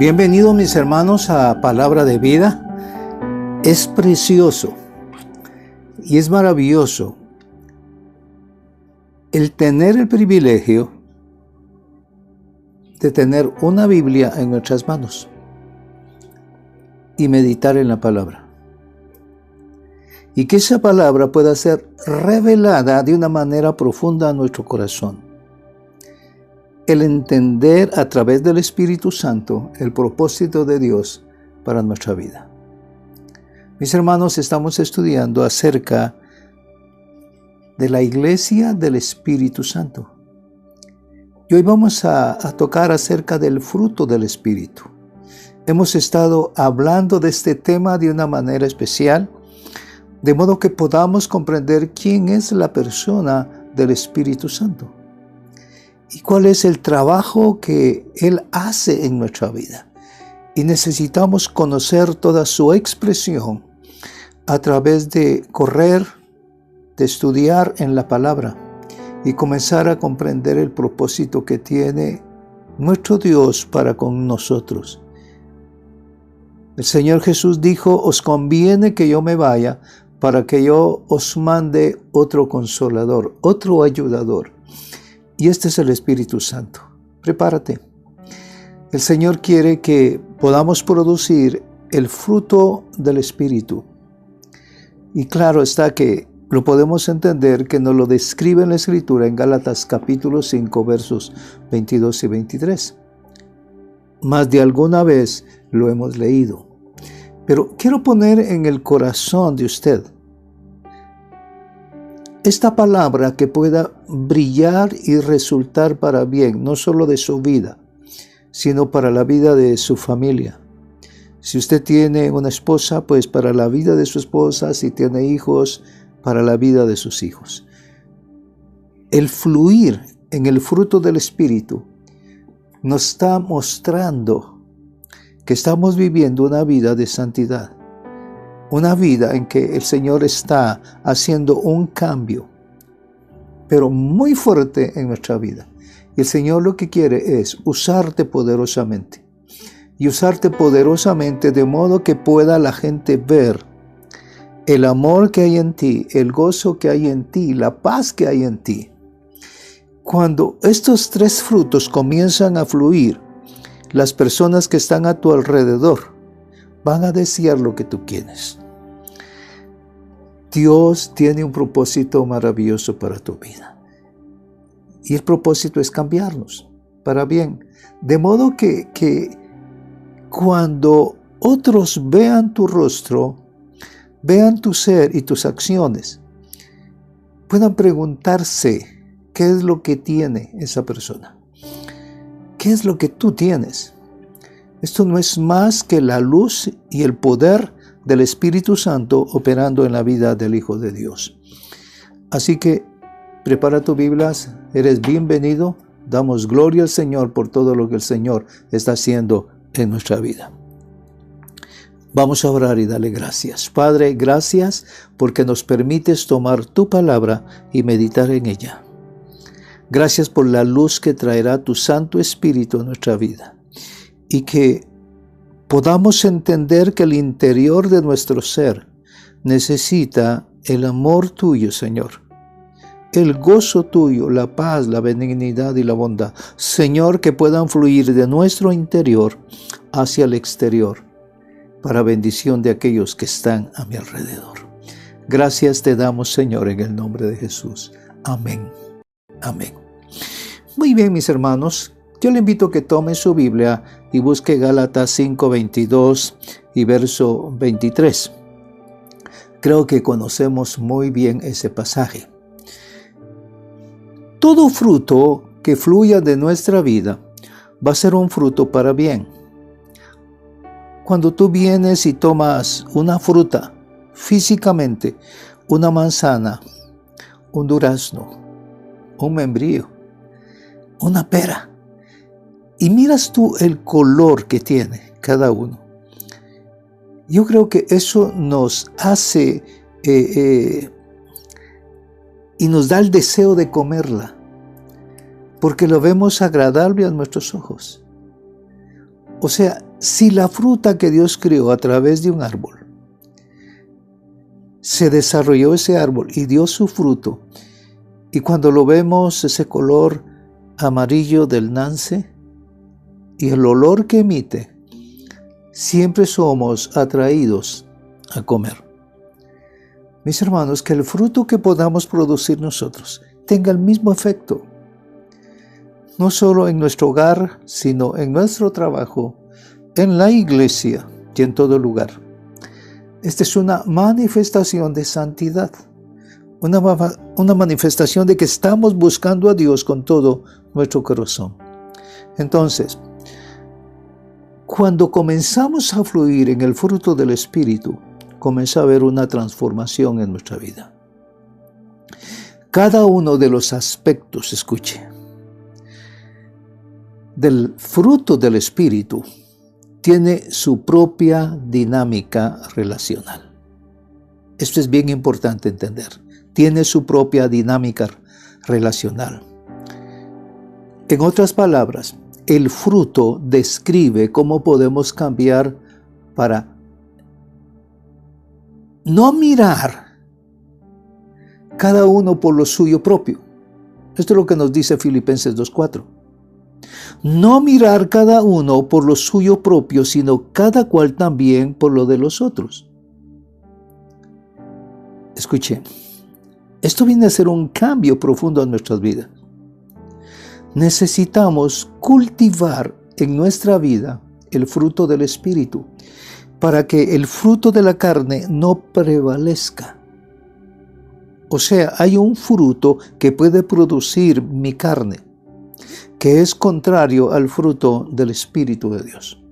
Bienvenidos mis hermanos a Palabra de Vida. Es precioso y es maravilloso el tener el privilegio de tener una Biblia en nuestras manos y meditar en la palabra. Y que esa palabra pueda ser revelada de una manera profunda a nuestro corazón. El entender a través del Espíritu Santo el propósito de Dios para nuestra vida. Mis hermanos, estamos estudiando acerca de la Iglesia del Espíritu Santo. Y hoy vamos a tocar acerca del fruto del Espíritu. Hemos estado hablando de este tema de una manera especial, de modo que podamos comprender quién es la persona del Espíritu Santo y cuál es el trabajo que Él hace en nuestra vida. Y necesitamos conocer toda su expresión a través de correr, de estudiar en la palabra y comenzar a comprender el propósito que tiene nuestro Dios para con nosotros. El Señor Jesús dijo: os conviene que yo me vaya para que yo os mande otro consolador, otro ayudador. Y este es el Espíritu Santo. Prepárate. El Señor quiere que podamos producir el fruto del Espíritu. Y claro está que lo podemos entender que nos lo describe en la Escritura en Gálatas capítulo 5 versos 22 y 23. Más de alguna vez lo hemos leído. Pero quiero poner en el corazón de usted esta palabra que pueda brillar y resultar para bien, no solo de su vida, sino para la vida de su familia. Si usted tiene una esposa, pues para la vida de su esposa; si tiene hijos, para la vida de sus hijos. El fluir en el fruto del Espíritu nos está mostrando que estamos viviendo una vida de santidad. Una vida en que el Señor está haciendo un cambio, pero muy fuerte en nuestra vida. Y el Señor lo que quiere es usarte poderosamente. Y usarte poderosamente de modo que pueda la gente ver el amor que hay en ti, el gozo que hay en ti, la paz que hay en ti. Cuando estos tres frutos comienzan a fluir, las personas que están a tu alrededor van a desear lo que tú quieres. Dios tiene un propósito maravilloso para tu vida. Y el propósito es cambiarnos para bien. De modo que cuando otros vean tu rostro, vean tu ser y tus acciones, puedan preguntarse qué es lo que tiene esa persona. ¿Qué es lo que tú tienes? Esto no es más que la luz y el poder del Espíritu Santo operando en la vida del Hijo de Dios. Así que prepara tus Biblias, eres bienvenido. Damos gloria al Señor por todo lo que el Señor está haciendo en nuestra vida. Vamos a orar y darle gracias. Padre, gracias porque nos permites tomar tu palabra y meditar en ella. Gracias por la luz que traerá tu Santo Espíritu a nuestra vida. Y que podamos entender que el interior de nuestro ser necesita el amor tuyo, Señor. El gozo tuyo, la paz, la benignidad y la bondad. Señor, que puedan fluir de nuestro interior hacia el exterior para bendición de aquellos que están a mi alrededor. Gracias te damos, Señor, en el nombre de Jesús. Amén. Amén. Muy bien, mis hermanos. Yo le invito a que tome su Biblia y busque Gálatas 5:22 y verso 23. Creo que conocemos muy bien ese pasaje. Todo fruto que fluya de nuestra vida va a ser un fruto para bien. Cuando tú vienes y tomas una fruta, físicamente, una manzana, un durazno, un membrillo, una pera, y miras tú el color que tiene cada uno, yo creo que eso nos hace y nos da el deseo de comerla, porque lo vemos agradable a nuestros ojos. O sea, si la fruta que Dios creó a través de un árbol, se desarrolló ese árbol y dio su fruto, y cuando lo vemos, ese color amarillo del nance y el olor que emite, siempre somos atraídos a comer. Mis hermanos, que el fruto que podamos producir nosotros tenga el mismo efecto, no solo en nuestro hogar, sino en nuestro trabajo, en la iglesia y en todo lugar. Esta es una manifestación de santidad, una manifestación de que estamos buscando a Dios con todo nuestro corazón. Entonces, cuando comenzamos a fluir en el fruto del Espíritu, comienza a haber una transformación en nuestra vida. Cada uno de los aspectos, escuche, del fruto del Espíritu tiene su propia dinámica relacional. Esto es bien importante entender. Tiene su propia dinámica relacional. En otras palabras, el fruto describe cómo podemos cambiar para no mirar cada uno por lo suyo propio. Esto es lo que nos dice Filipenses 2:4. No mirar cada uno por lo suyo propio, sino cada cual también por lo de los otros. Escuche, esto viene a ser un cambio profundo en nuestras vidas. Necesitamos cultivar en nuestra vida el fruto del Espíritu para que el fruto de la carne no prevalezca. O sea, hay un fruto que puede producir mi carne, que es contrario al fruto del Espíritu de Dios.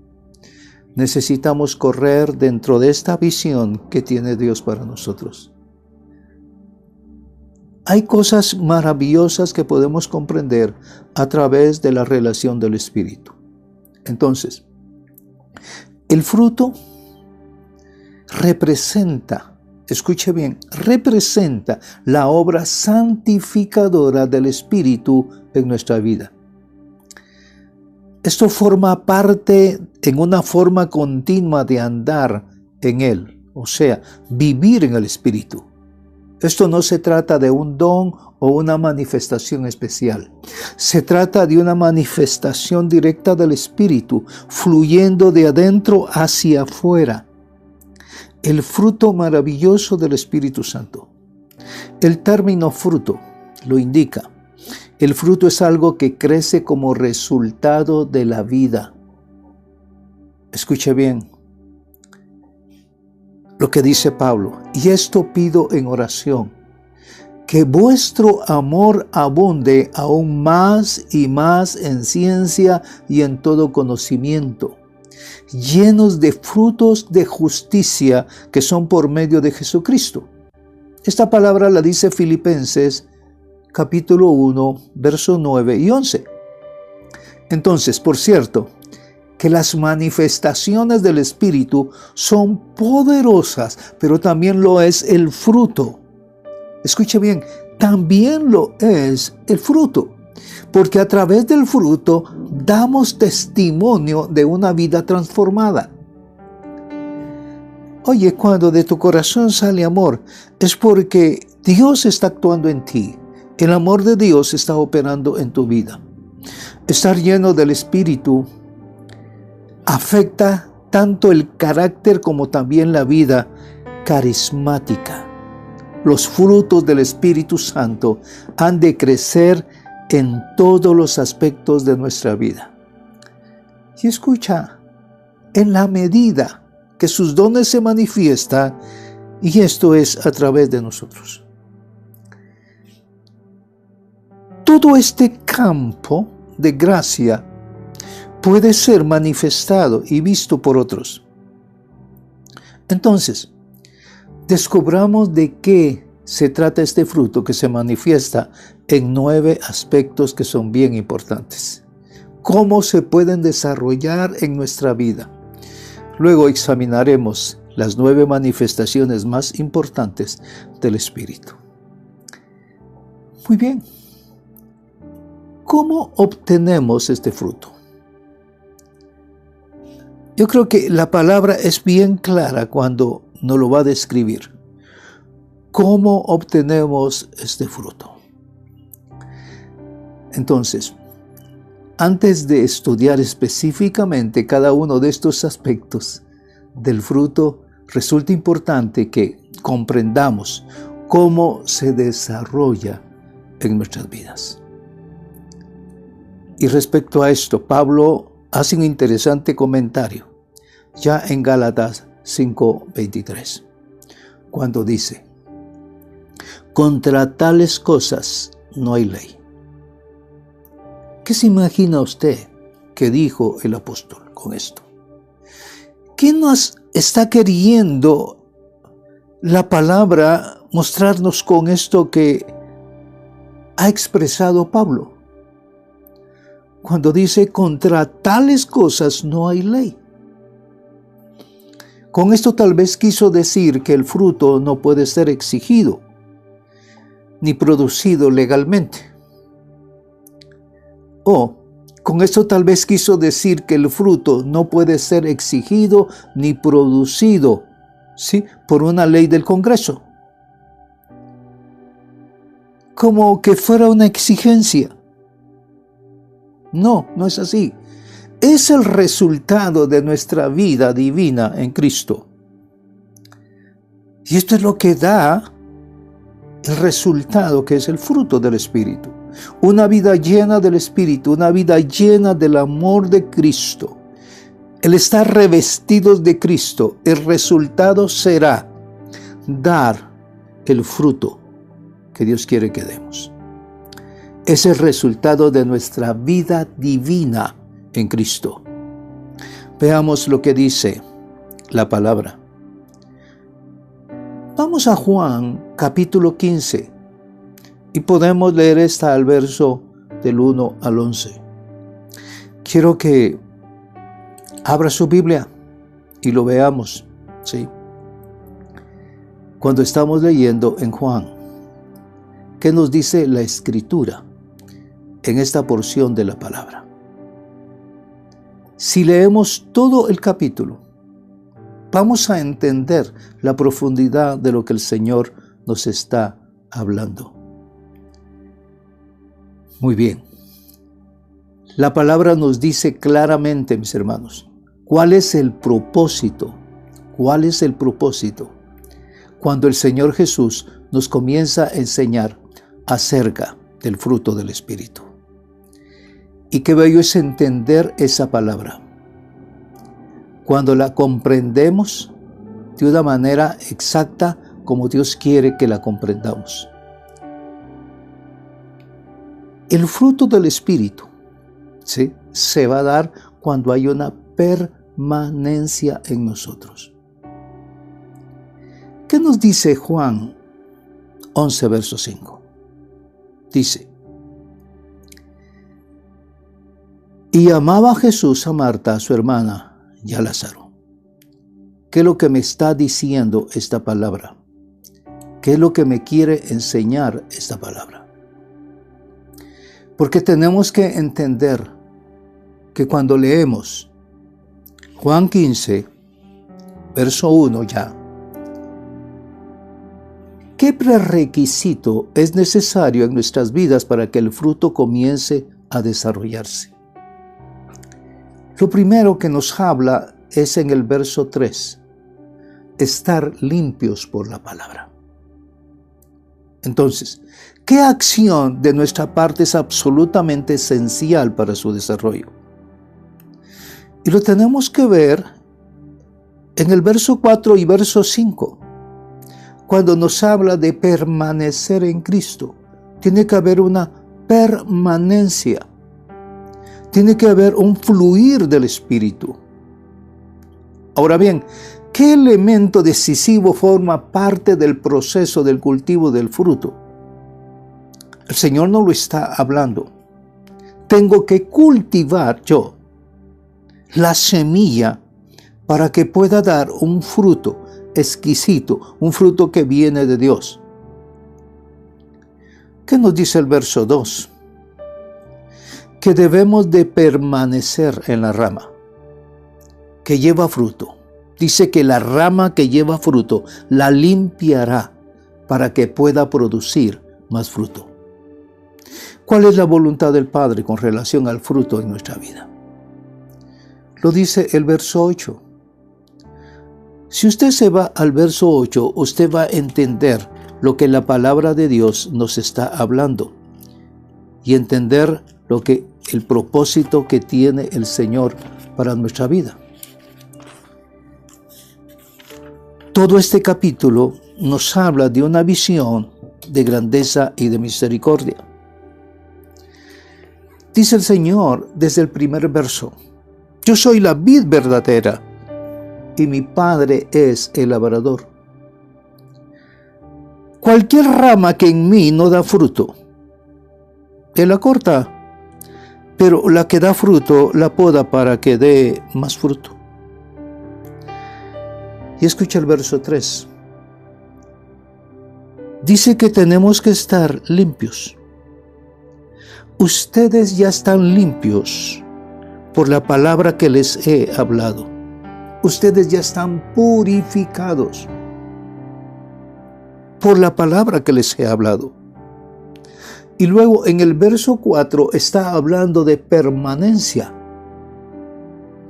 Necesitamos correr dentro de esta visión que tiene Dios para nosotros. Hay cosas maravillosas que podemos comprender a través de la relación del Espíritu. Entonces, el fruto representa, escuche bien, representa la obra santificadora del Espíritu en nuestra vida. Esto forma parte en una forma continua de andar en Él, o sea, vivir en el Espíritu. Esto no se trata de un don o una manifestación especial. Se trata de una manifestación directa del Espíritu, fluyendo de adentro hacia afuera. El fruto maravilloso del Espíritu Santo. El término fruto lo indica. El fruto es algo que crece como resultado de la vida. Escuche bien lo que dice Pablo. Y esto pido en oración, que vuestro amor abunde aún más y más en ciencia y en todo conocimiento, llenos de frutos de justicia que son por medio de Jesucristo. Esta palabra la dice Filipenses capítulo 1, versos 9 y 11. Entonces, por cierto, que las manifestaciones del Espíritu son poderosas, pero también lo es el fruto. Escuche bien, también lo es el fruto, porque a través del fruto damos testimonio de una vida transformada. Oye, cuando de tu corazón sale amor, es porque Dios está actuando en ti. El amor de Dios está operando en tu vida. Estar lleno del Espíritu afecta tanto el carácter como también la vida carismática. Los frutos del Espíritu Santo han de crecer en todos los aspectos de nuestra vida. Y escucha, en la medida que sus dones se manifiestan, y esto es a través de nosotros. Todo este campo de gracia puede ser manifestado y visto por otros. Entonces, descubramos de qué se trata este fruto que se manifiesta en 9 aspectos que son bien importantes. Cómo se pueden desarrollar en nuestra vida. Luego examinaremos las 9 manifestaciones más importantes del Espíritu. Muy bien. ¿Cómo obtenemos este fruto? Yo creo que la palabra es bien clara cuando nos lo va a describir. ¿Cómo obtenemos este fruto? Entonces, antes de estudiar específicamente cada uno de estos aspectos del fruto, resulta importante que comprendamos cómo se desarrolla en nuestras vidas. Y respecto a esto, Pablo hace un interesante comentario, ya en Gálatas 5:23, cuando dice: contra tales cosas no hay ley. ¿Qué se imagina usted que dijo el apóstol con esto? ¿Qué nos está queriendo la palabra mostrarnos con esto que ha expresado Pablo? Cuando dice, contra tales cosas no hay ley. Con esto tal vez quiso decir que el fruto no puede ser exigido ni producido legalmente. O con esto tal vez quiso decir que el fruto no puede ser exigido ni producido, ¿sí?, por una ley del Congreso. Como que fuera una exigencia. No, no es así. Es el resultado de nuestra vida divina en Cristo. Y esto es lo que da el resultado, que es el fruto del Espíritu. Una vida llena del Espíritu, una vida llena del amor de Cristo. El estar revestidos de Cristo, el resultado será dar el fruto que Dios quiere que demos. Es el resultado de nuestra vida divina en Cristo. Veamos lo que dice la palabra. Vamos a Juan capítulo 15 y podemos leer esta al verso del 1 al 11. Quiero que abra su Biblia y lo veamos, ¿sí? Cuando estamos leyendo en Juan, ¿qué nos dice la Escritura en esta porción de la palabra? Si leemos todo el capítulo, vamos a entender la profundidad de lo que el Señor nos está hablando. Muy bien. La palabra nos dice claramente, mis hermanos, cuál es el propósito. ¿Cuál es el propósito? Cuando el Señor Jesús nos comienza a enseñar acerca del fruto del Espíritu. Y qué bello es entender esa palabra. Cuando la comprendemos de una manera exacta como Dios quiere que la comprendamos. El fruto del Espíritu, ¿sí?, se va a dar cuando hay una permanencia en nosotros. ¿Qué nos dice Juan 11, verso 5? Dice: y amaba Jesús a Marta, a su hermana, y a Lázaro. ¿Qué es lo que me está diciendo esta palabra? ¿Qué es lo que me quiere enseñar esta palabra? Porque tenemos que entender que cuando leemos Juan 15, verso 1 ya, ¿qué prerequisito es necesario en nuestras vidas para que el fruto comience a desarrollarse? Lo primero que nos habla es en el verso 3, estar limpios por la palabra. Entonces, ¿qué acción de nuestra parte es absolutamente esencial para su desarrollo? Y lo tenemos que ver en el verso 4 y verso 5, cuando nos habla de permanecer en Cristo. Tiene que haber una permanencia. Tiene que haber un fluir del Espíritu. Ahora bien, ¿qué elemento decisivo forma parte del proceso del cultivo del fruto? El Señor nos lo está hablando. Tengo que cultivar yo la semilla para que pueda dar un fruto exquisito, un fruto que viene de Dios. ¿Qué nos dice el verso 2? Que debemos de permanecer en la rama. que lleva fruto. Dice que la rama que lleva fruto la limpiará para que pueda producir más fruto. ¿Cuál es la voluntad del Padre con relación al fruto en nuestra vida? Lo dice el verso 8. Si usted se va al verso 8, usted va a entender lo que la palabra de Dios nos está hablando y entender el propósito que tiene el Señor para nuestra vida. Todo este capítulo nos habla de una visión de grandeza y de misericordia. Dice el Señor desde el primer verso: yo soy la vid verdadera y mi Padre es el labrador. Cualquier rama que en mí no da fruto, Él la corta, pero la que da fruto la poda para que dé más fruto. Y escucha el verso 3. Dice que tenemos que estar limpios. Ustedes ya están limpios por la palabra que les he hablado. Ustedes ya están purificados por la palabra que les he hablado. Y luego en el verso 4 está hablando de permanencia,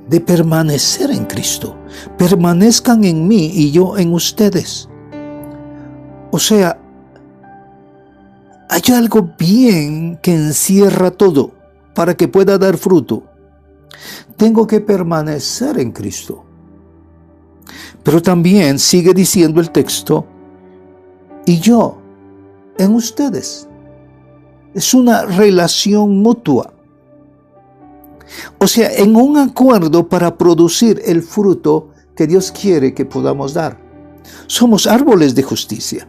de permanecer en Cristo. Permanezcan en mí y yo en ustedes. O sea, hay algo bien que encierra todo para que pueda dar fruto. Tengo que permanecer en Cristo. Pero también sigue diciendo el texto, y yo en ustedes. Es una relación mutua. O sea, en un acuerdo para producir el fruto que Dios quiere que podamos dar. Somos árboles de justicia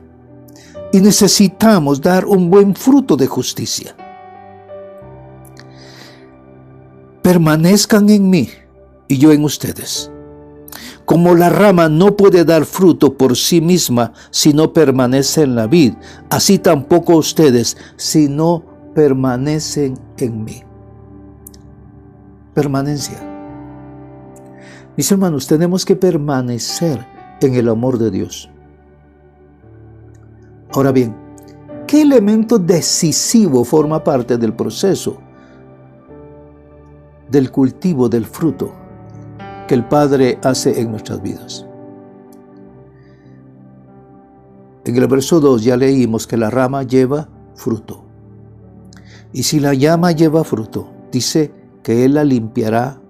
y necesitamos dar un buen fruto de justicia. Permanezcan en mí y yo en ustedes. Como la rama no puede dar fruto por sí misma si no permanece en la vid, así tampoco ustedes si no permanecen en mí. Permanencia. Mis hermanos, tenemos que permanecer en el amor de Dios. Ahora bien, ¿qué elemento decisivo forma parte del proceso del cultivo del fruto que el Padre hace en nuestras vidas? En el verso 2 ya leímos que la rama lleva fruto. Y si la llama lleva fruto, dice que Él la limpiará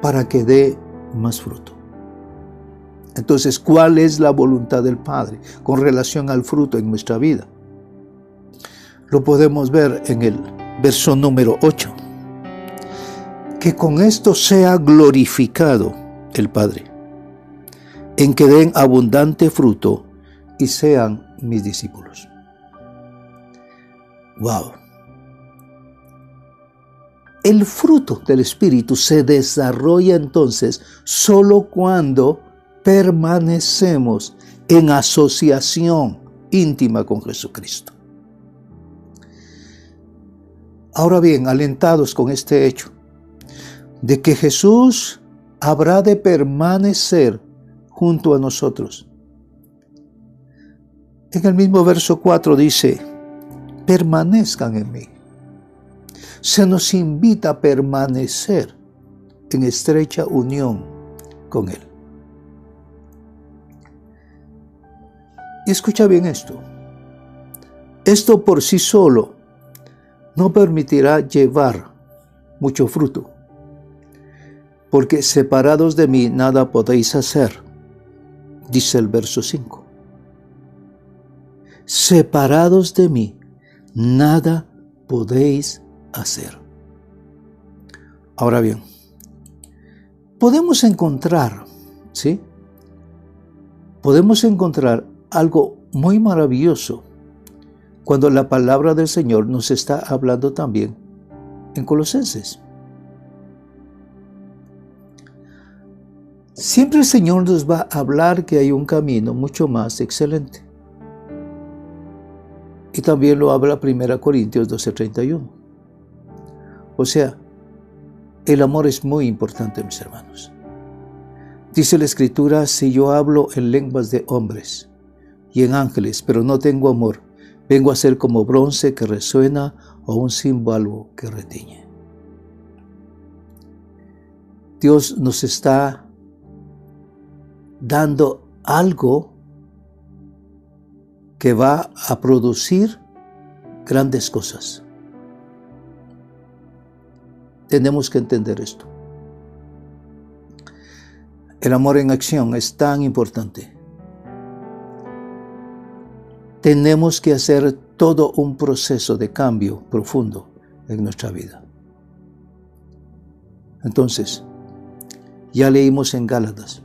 para que dé más fruto. Entonces, ¿cuál es la voluntad del Padre con relación al fruto en nuestra vida? Lo podemos ver en el verso número 8. Que con esto sea glorificado el Padre, en que den abundante fruto y sean mis discípulos. ¡Wow! El fruto del Espíritu se desarrolla entonces solo cuando permanecemos en asociación íntima con Jesucristo. Ahora bien, alentados con este hecho, de que Jesús habrá de permanecer junto a nosotros. En el mismo verso 4 dice, permanezcan en mí. Se nos invita a permanecer en estrecha unión con Él. Y escucha bien esto. Esto por sí solo no permitirá llevar mucho fruto. Porque separados de mí nada podéis hacer, dice el verso 5. Separados de mí nada podéis hacer. Ahora bien, podemos encontrar, ¿sí? Podemos encontrar algo muy maravilloso cuando la palabra del Señor nos está hablando también en Colosenses. Siempre el Señor nos va a hablar que hay un camino mucho más excelente. Y también lo habla 1 Corintios 12:31. O sea, El amor es muy importante, mis hermanos. Dice la Escritura, si yo hablo en lenguas de hombres y en ángeles, pero no tengo amor, vengo a ser como bronce que resuena o un címbalo que retiñe. Dios nos está dando algo que va a producir grandes cosas. Tenemos que entender esto. El amor en acción es tan importante. Tenemos que hacer todo un proceso de cambio profundo en nuestra vida. Entonces, ya leímos en Gálatas,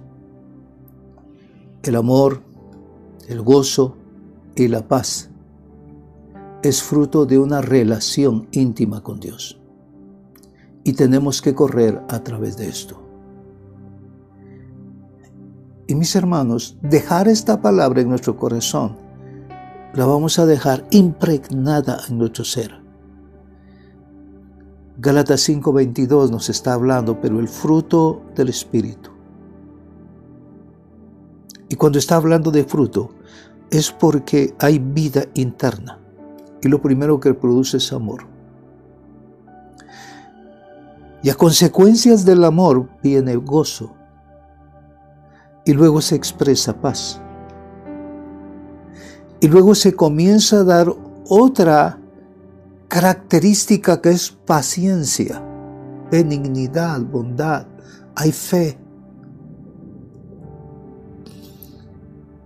el amor, el gozo y la paz es fruto de una relación íntima con Dios. Y tenemos que correr a través de esto. Y mis hermanos, dejar esta palabra en nuestro corazón, la vamos a dejar impregnada en nuestro ser. Gálatas 5:22 nos está hablando, pero el fruto del Espíritu. Y cuando está hablando de fruto, es porque hay vida interna. Y lo primero que produce es amor. Y a consecuencias del amor viene gozo. Y luego se expresa paz. Y luego se comienza a dar otra característica que es paciencia, benignidad, bondad, hay fe.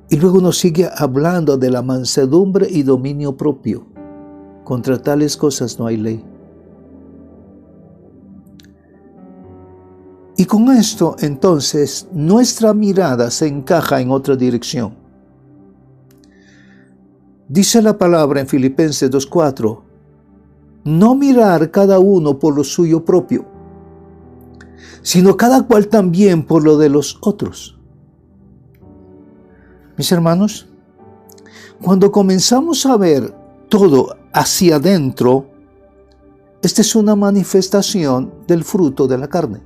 Y luego nos sigue hablando de la mansedumbre y dominio propio. Contra tales cosas no hay ley. Y con esto, entonces, nuestra mirada se encaja en otra dirección. Dice la palabra en Filipenses 2:4, no mirar cada uno por lo suyo propio, sino cada cual también por lo de los otros. Mis hermanos, cuando comenzamos a ver todo hacia adentro, esta es una manifestación del fruto de la carne,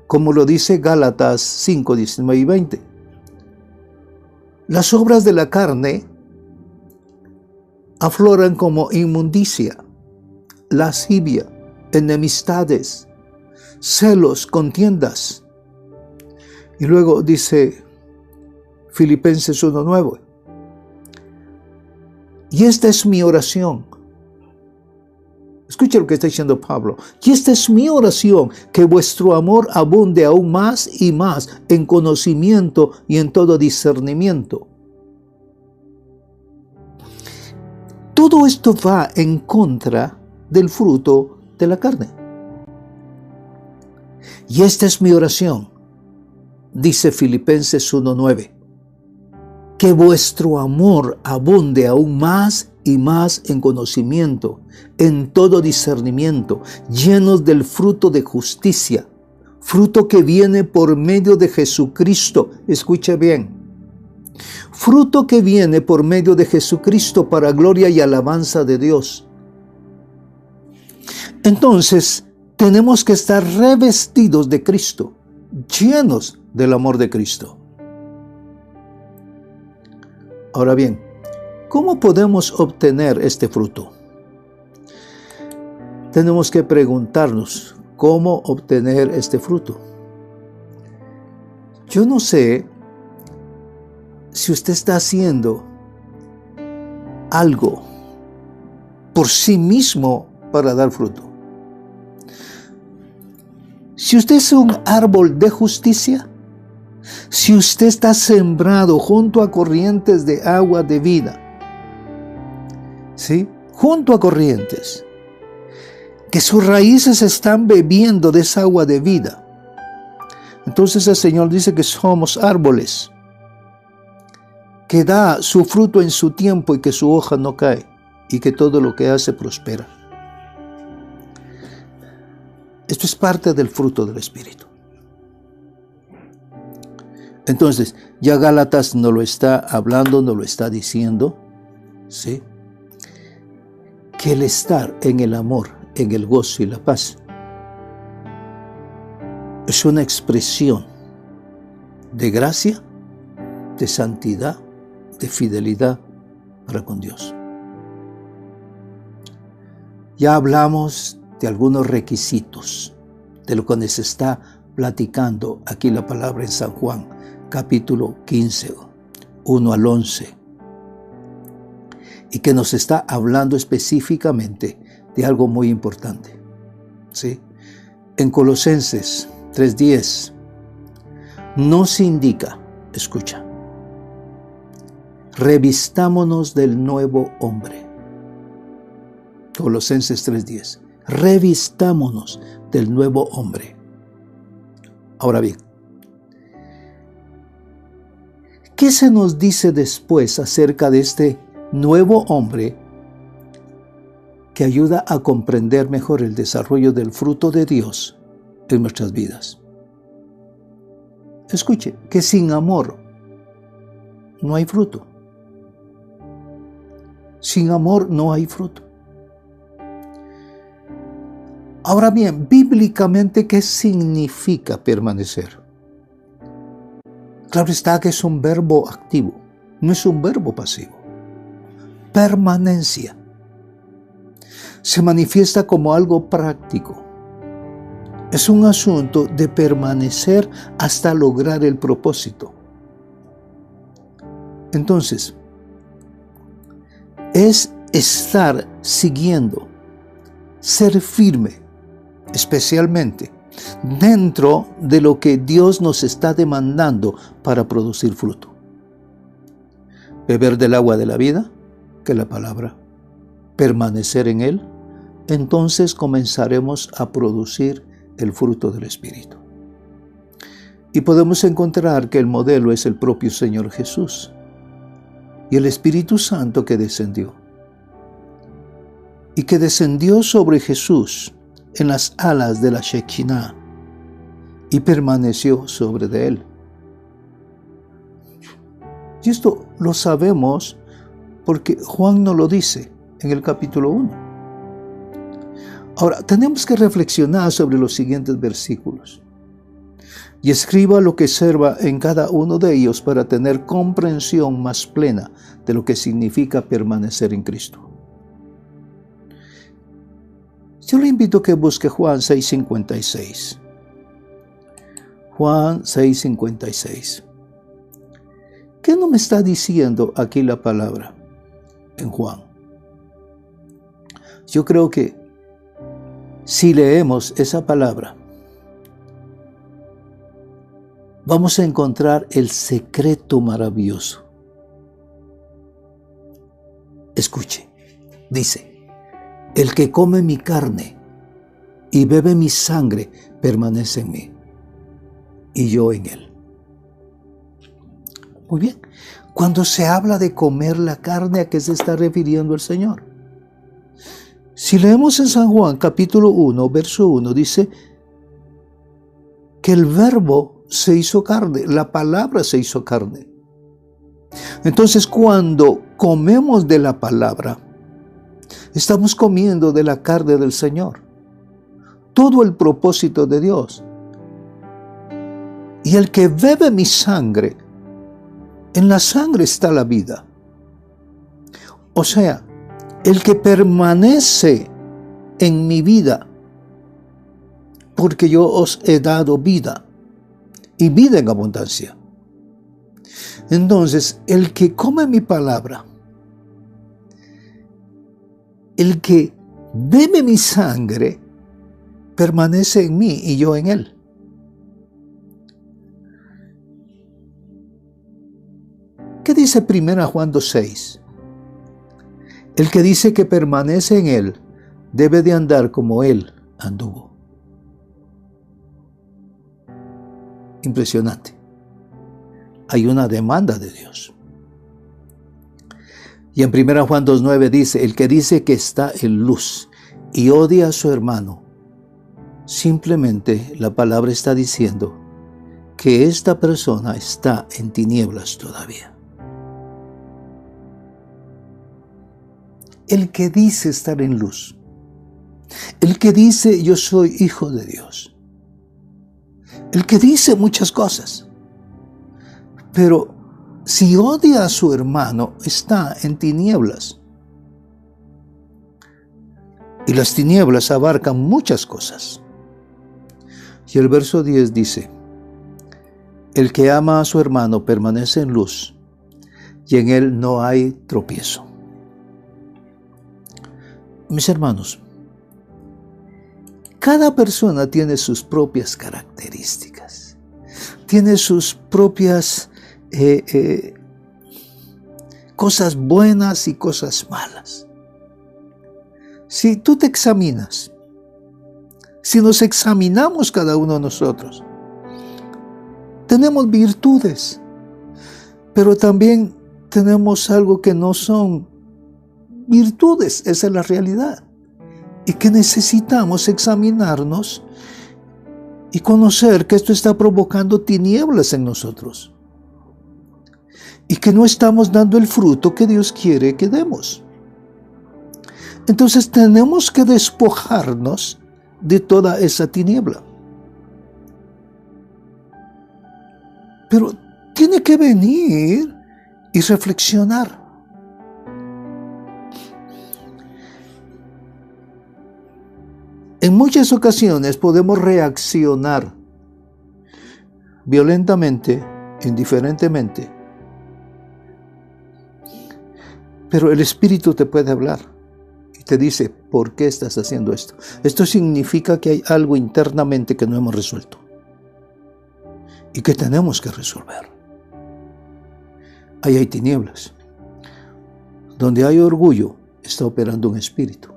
como lo dice Gálatas 5:19 y 20. Las obras de la carne afloran como inmundicia, lascivia, enemistades, celos, contiendas. Y luego dice Filipenses 1:9. Y esta es mi oración. Escucha lo que está diciendo Pablo. Y esta es mi oración, que vuestro amor abunde aún más y más en conocimiento y en todo discernimiento. Todo esto va en contra del fruto de la carne. Y esta es mi oración, dice Filipenses 1:9, que vuestro amor abunde aún más y más en conocimiento, en todo discernimiento, llenos del fruto de justicia, fruto que viene por medio de Jesucristo. Escuche bien. Fruto que viene por medio de Jesucristo para gloria y alabanza de Dios. Entonces, tenemos que estar revestidos de Cristo, llenos del amor de Cristo. Ahora bien, ¿cómo podemos obtener este fruto? Tenemos que preguntarnos, ¿cómo obtener este fruto? Yo no sé si usted está haciendo algo por sí mismo para dar fruto. Si usted es un árbol de justicia, si usted está sembrado junto a corrientes de agua de vida, ¿sí? Junto a corrientes, que sus raíces están bebiendo de esa agua de vida, entonces el Señor dice que somos árboles, que da su fruto en su tiempo y que su hoja no cae, y que todo lo que hace prospera. Esto es parte del fruto del Espíritu. Entonces, ya Gálatas nos lo está hablando, nos lo está diciendo, ¿sí? Que el estar en el amor, en el gozo y la paz, es una expresión de gracia, de santidad, de fidelidad para con Dios. Ya hablamos de algunos requisitos de lo que nos está platicando aquí la palabra en San Juan, capítulo 15, 1 al 11, y que nos está hablando específicamente de algo muy importante, ¿sí? En Colosenses 3:10 nos indica, escucha, revistámonos del nuevo hombre. Colosenses 3:10, revistámonos del nuevo hombre. Ahora bien, ¿qué se nos dice después acerca de este nuevo hombre que ayuda a comprender mejor el desarrollo del fruto de Dios en nuestras vidas? Escuche, que sin amor no hay fruto. Sin amor no hay fruto. Ahora bien, bíblicamente, ¿qué significa permanecer? Claro está que es un verbo activo, no es un verbo pasivo. Permanencia se manifiesta como algo práctico. Es un asunto de permanecer hasta lograr el propósito. Entonces, es estar siguiendo, ser firme, especialmente dentro de lo que Dios nos está demandando para producir fruto. Beber del agua de la vida, que es la palabra, permanecer en Él, entonces comenzaremos a producir el fruto del Espíritu. Y podemos encontrar que el modelo es el propio Señor Jesús y el Espíritu Santo que descendió. Y que descendió sobre Jesús en las alas de la Shekinah y permaneció sobre de él. Y esto lo sabemos porque Juan nos lo dice en el capítulo 1. Ahora, tenemos que reflexionar sobre los siguientes versículos. Y escriba lo que sirva en cada uno de ellos para tener comprensión más plena de lo que significa permanecer en Cristo. Yo le invito a que busque Juan 6:56. Juan 6:56. ¿Qué no me está diciendo aquí la palabra en Juan? Yo creo que si leemos esa palabra, vamos a encontrar el secreto maravilloso. Escuche, dice: el que come mi carne y bebe mi sangre permanece en mí, y yo en él. Muy bien, cuando se habla de comer la carne, ¿a qué se está refiriendo el Señor? Si leemos en San Juan capítulo 1, verso 1, dice que el verbo se hizo carne, la palabra se hizo carne. Entonces, cuando comemos de la palabra, estamos comiendo de la carne del Señor. Todo el propósito de Dios. Y el que bebe mi sangre, en la sangre está la vida. O sea, el que permanece en mi vida, porque yo os he dado vida, y vida en abundancia. Entonces, el que come mi palabra, el que bebe mi sangre, permanece en mí y yo en él. ¿Qué dice 1 Juan 2:6? El que dice que permanece en él debe de andar como él anduvo. Impresionante. Hay una demanda de Dios. Y en 1 Juan 2:9 dice: el que dice que está en luz y odia a su hermano, simplemente la palabra está diciendo que esta persona está en tinieblas todavía. El que dice estar en luz, el que dice yo soy hijo de Dios, el que dice muchas cosas. Pero si odia a su hermano, está en tinieblas. Y las tinieblas abarcan muchas cosas. Y el verso 10 dice: el que ama a su hermano permanece en luz, y en él no hay tropiezo. Mis hermanos, cada persona tiene sus propias características, tiene sus propias cosas buenas y cosas malas. Si tú te examinas, si nos examinamos cada uno de nosotros, tenemos virtudes, pero también tenemos algo que no son virtudes, esa es la realidad, y que necesitamos examinarnos y conocer que esto está provocando tinieblas en nosotros y que no estamos dando el fruto que Dios quiere que demos. Entonces tenemos que despojarnos de toda esa tiniebla. Pero tiene que venir y reflexionar. En muchas ocasiones podemos reaccionar violentamente, indiferentemente, pero el Espíritu te puede hablar y te dice: ¿por qué estás haciendo esto? Esto significa que hay algo internamente que no hemos resuelto y que tenemos que resolver. Ahí hay tinieblas. Donde hay orgullo, está operando un espíritu.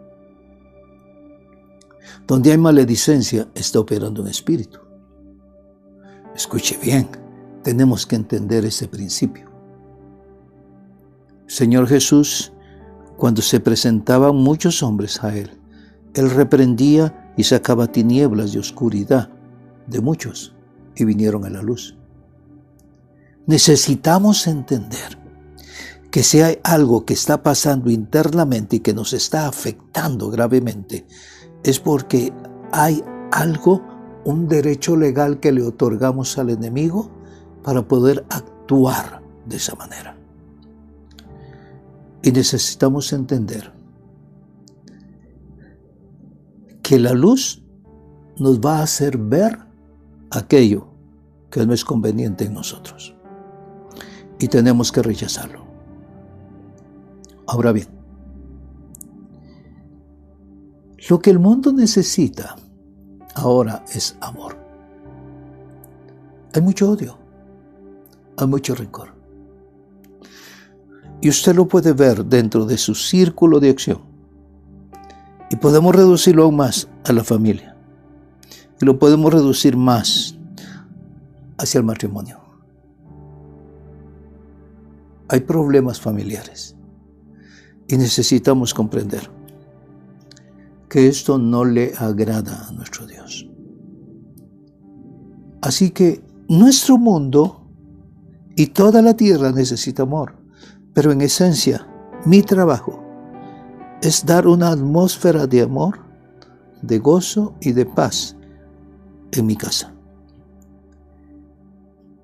Donde hay maledicencia, está operando un espíritu. Escuche bien, tenemos que entender ese principio. Señor Jesús, cuando se presentaban muchos hombres a Él, Él reprendía y sacaba tinieblas y oscuridad de muchos, y vinieron a la luz. Necesitamos entender que si hay algo que está pasando internamente y que nos está afectando gravemente, es porque hay algo, un derecho legal que le otorgamos al enemigo para poder actuar de esa manera. Y necesitamos entender que la luz nos va a hacer ver aquello que no es conveniente en nosotros. Y tenemos que rechazarlo. Ahora bien, lo que el mundo necesita ahora es amor. Hay mucho odio, hay mucho rencor. Y usted lo puede ver dentro de su círculo de acción. Y podemos reducirlo aún más a la familia. Y lo podemos reducir más hacia el matrimonio. Hay problemas familiares. Y necesitamos comprender que esto no le agrada a nuestro Dios. Así que nuestro mundo y toda la tierra necesita amor. Pero en esencia, mi trabajo es dar una atmósfera de amor, de gozo y de paz en mi casa.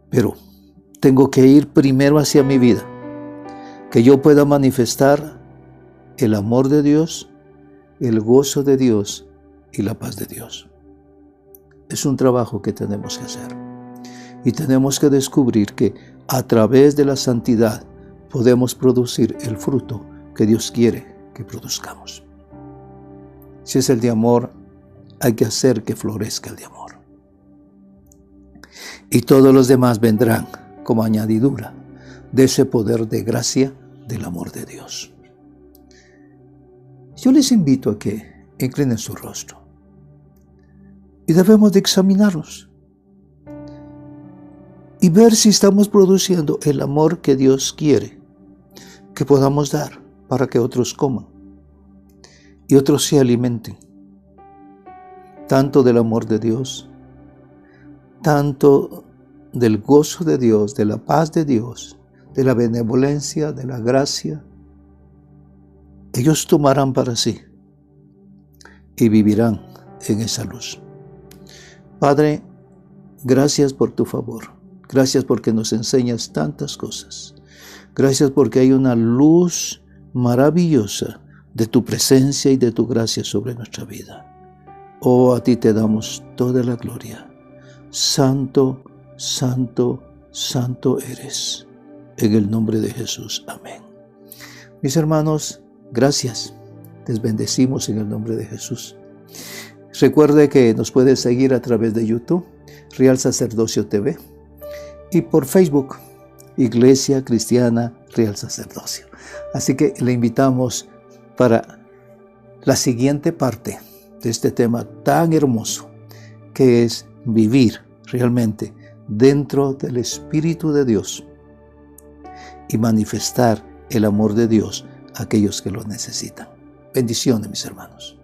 Pero tengo que ir primero hacia mi vida, que yo pueda manifestar el amor de Dios, el gozo de Dios y la paz de Dios. Es un trabajo que tenemos que hacer. Y tenemos que descubrir que a través de la santidad podemos producir el fruto que Dios quiere que produzcamos. Si es el de amor, hay que hacer que florezca el de amor. Y todos los demás vendrán como añadidura de ese poder de gracia del amor de Dios. Yo les invito a que inclinen su rostro y debemos de examinarnos y ver si estamos produciendo el amor que Dios quiere que podamos dar para que otros coman y otros se alimenten tanto del amor de Dios, tanto del gozo de Dios, de la paz de Dios, de la benevolencia, de la gracia. Ellos tomarán para sí y vivirán en esa luz. Padre, Gracias por tu favor. Gracias porque nos enseñas tantas cosas. Gracias porque hay una luz maravillosa de tu presencia y de tu gracia sobre nuestra vida. Oh, a ti te damos toda la gloria. Santo, santo, santo eres. En el nombre de Jesús. Amén. Mis hermanos, gracias. Les bendecimos en el nombre de Jesús. Recuerde que nos puede seguir a través de YouTube, Real Sacerdocio TV, y por Facebook, Iglesia Cristiana Real Sacerdocio. Así que le invitamos para la siguiente parte de este tema tan hermoso, que es vivir realmente dentro del Espíritu de Dios y manifestar el amor de Dios a aquellos que lo necesitan. Bendiciones, mis hermanos.